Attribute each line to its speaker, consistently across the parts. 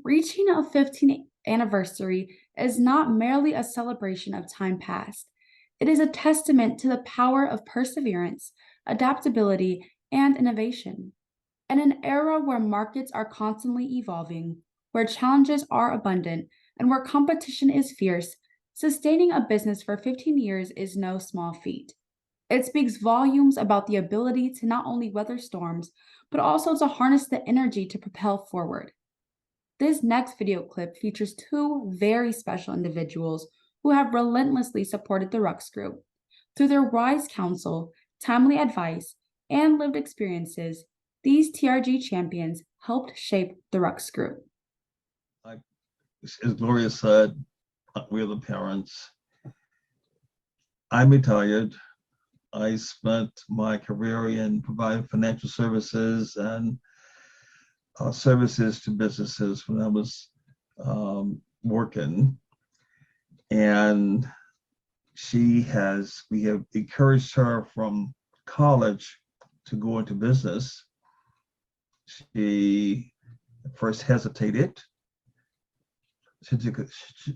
Speaker 1: Reaching a 15th anniversary is not merely a celebration of time past. It is a testament to the power of perseverance, adaptability, and innovation. In an era where markets are constantly evolving, where challenges are abundant, and where competition is fierce, sustaining a business for 15 years is no small feat. It speaks volumes about the ability to not only weather storms, but also to harness the energy to propel forward. This next video clip features two very special individuals who have relentlessly supported the Rucks Group. Through their wise counsel, timely advice, and lived experiences, these TRG champions helped shape the Rucks Group.
Speaker 2: Like, as Gloria said, we're the parents. I'm retired. I spent my career in providing financial services and services to businesses when I was working. And we have encouraged her from college to go into business. She first hesitated.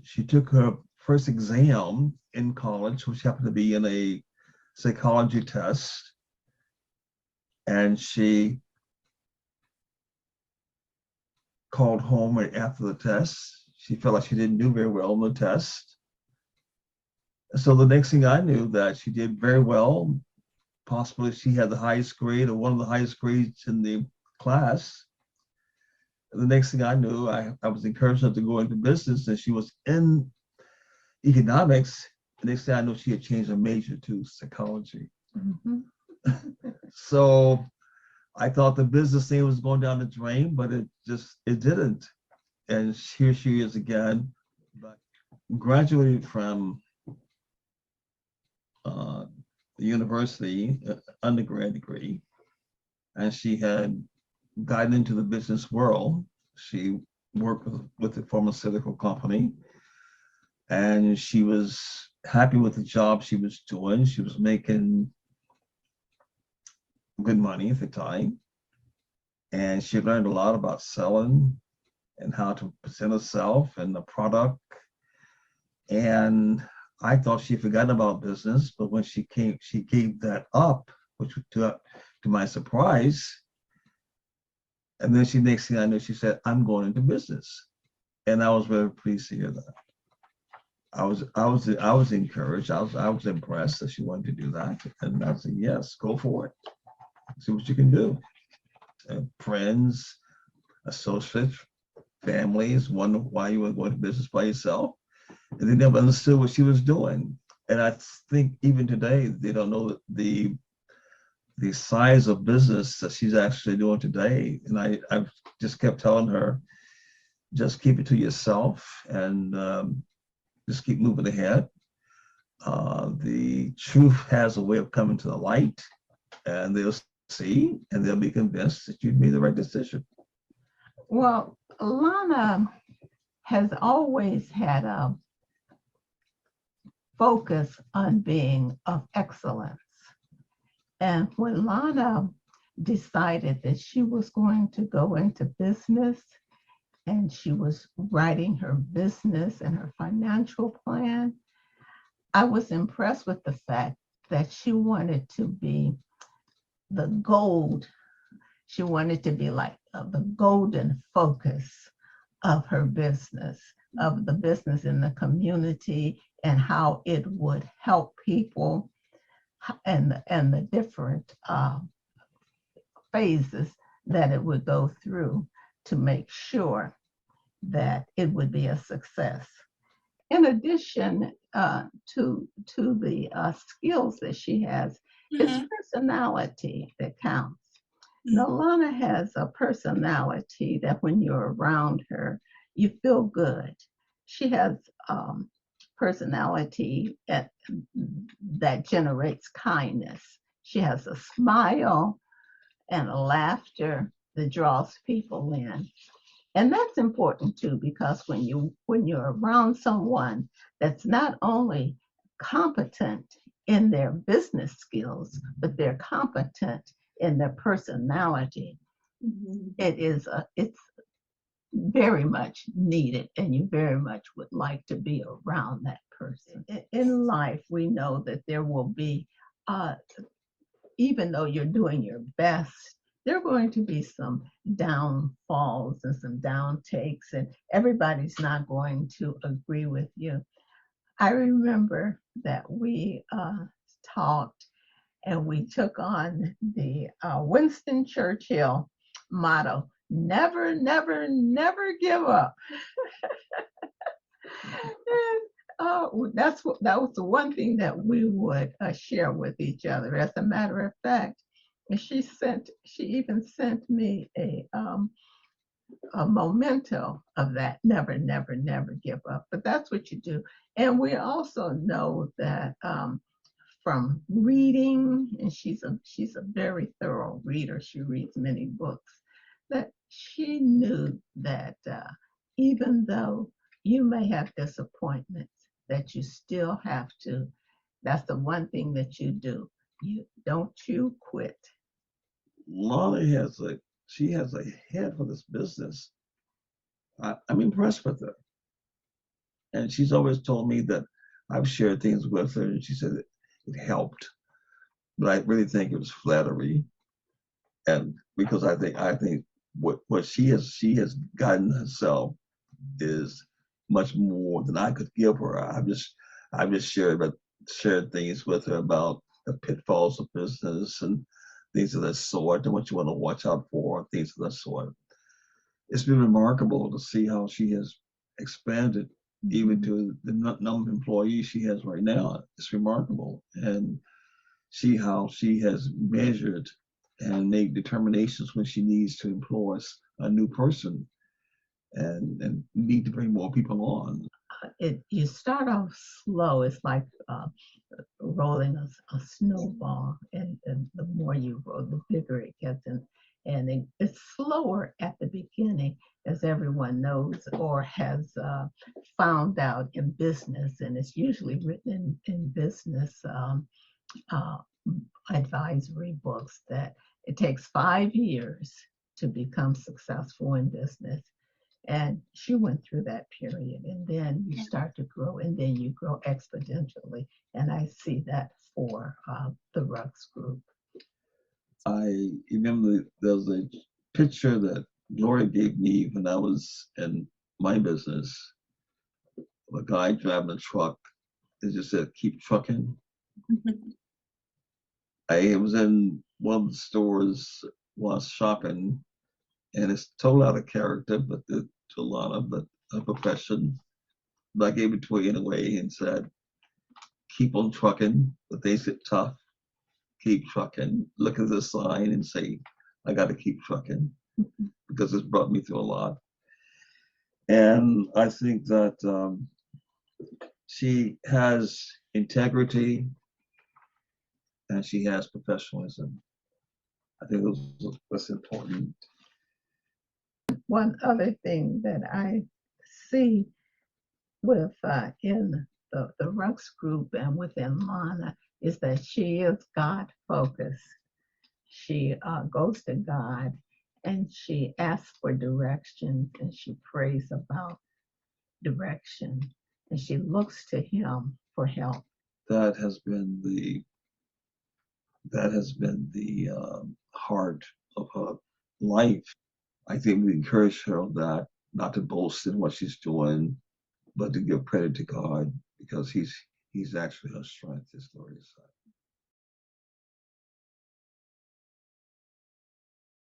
Speaker 2: She took her first exam in college, which happened to be in a psychology test. And she called home after the test. She felt like she didn't do very well on the test. So the next thing I knew, that she did very well. Possibly she had the highest grade or one of the highest grades in the class. And the next thing I knew, I was encouraging her to go into business, and she was in economics. The next thing I know, she had changed her major to psychology. Mm-hmm. So I thought the business thing was going down the drain, but it didn't. And here she is again, but graduated from the university, undergrad degree, and she had gotten into the business world. She worked with a pharmaceutical company, and she was happy with the job she was doing. She was making good money at the time, and she learned a lot about selling and how to present herself and the product. And I thought she forgot about business, but when she gave that up, which to my surprise. And then next thing I knew, she said, "I'm going into business," and I was very pleased to hear that. I was encouraged. I was impressed that she wanted to do that, and I said, "Yes, go for it. See what you can do." Friends, associates, families wonder why you were going to business by yourself, and they never understood what she was doing. And I think even today they don't know the size of business that she's actually doing today. And I just kept telling her, just keep it to yourself, and just keep moving ahead. The truth has a way of coming to the light, and they'll see, and they'll be convinced that you made the right decision.
Speaker 3: Well, Lana has always had a focus on being of excellence. And when Lana decided that she was going to go into business, and she was writing her business and her financial plan, I was impressed with the fact that she wanted to be the gold. She wanted to be like the golden focus of her business, of the business in the community, and how it would help people, and the different phases that it would go through to make sure that it would be a success. In addition to the skills that she has, it's personality that counts. Now, Lana has a personality that when you're around her, you feel good. She has personality that generates kindness. She has a smile and a laughter that draws people in. And that's important too, because when you're around someone that's not only competent in their business skills, but they're competent in their personality, it's very much need it and you very much would like to be around that person. In life, we know that there will be, even though you're doing your best, there are going to be some downfalls and some downtakes, and everybody's not going to agree with you. I remember that we talked and we took on the Winston Churchill motto, never, never, never give up. And that was the one thing that we would share with each other. As a matter of fact, she even sent me a memento of that, never, never, never give up. But that's what you do. And we also know that from reading, and she's a very thorough reader. She reads many books. That she knew that even though you may have disappointments, that you still have to. That's the one thing that you do. You quit.
Speaker 2: Lana has a head for this business. I'm impressed with her. And she's always told me that I've shared things with her, and she said it helped. But I really think it was flattery, and because I think what she has gotten herself is much more than I could give her. I've just shared things with her about the pitfalls of business and things of that sort, and what you want to watch out for, things of that sort. It's been remarkable to see how she has expanded even to the number of employees she has right now. It's remarkable. And see how she has measured and made determinations when she needs to employ a new person and need to bring more people on.
Speaker 3: You start off slow. It's like rolling a snowball, and the more you roll, the bigger it gets. And it's slower at the beginning, as everyone knows or has found out in business. And it's usually written in business advisory books that it takes 5 years to become successful in business. And she went through that period, and then you start to grow, and then you grow exponentially. And I see that for the Rucks group.
Speaker 2: I remember there was a picture that Gloria gave me when I was in my business of a guy driving a truck. It just said, "Keep trucking." I was in one of the stores while I was shopping, and it's totally out of character, but to a lot of a profession. But I gave it to her anyway and said, "Keep on trucking. The things get tough. Keep trucking. Look at the sign and say, I got to keep trucking," because it's brought me through a lot. And I think that she has integrity and she has professionalism. I think that's important.
Speaker 3: One other thing that I see with in the Rucks group and within Lana is that she is God focused. She goes to God and she asks for directions and she prays about direction and she looks to Him for help.
Speaker 2: That has been the heart of her life. I think we encourage her on that, not to boast in what she's doing, but to give credit to God because He's actually her strength, His glorious side.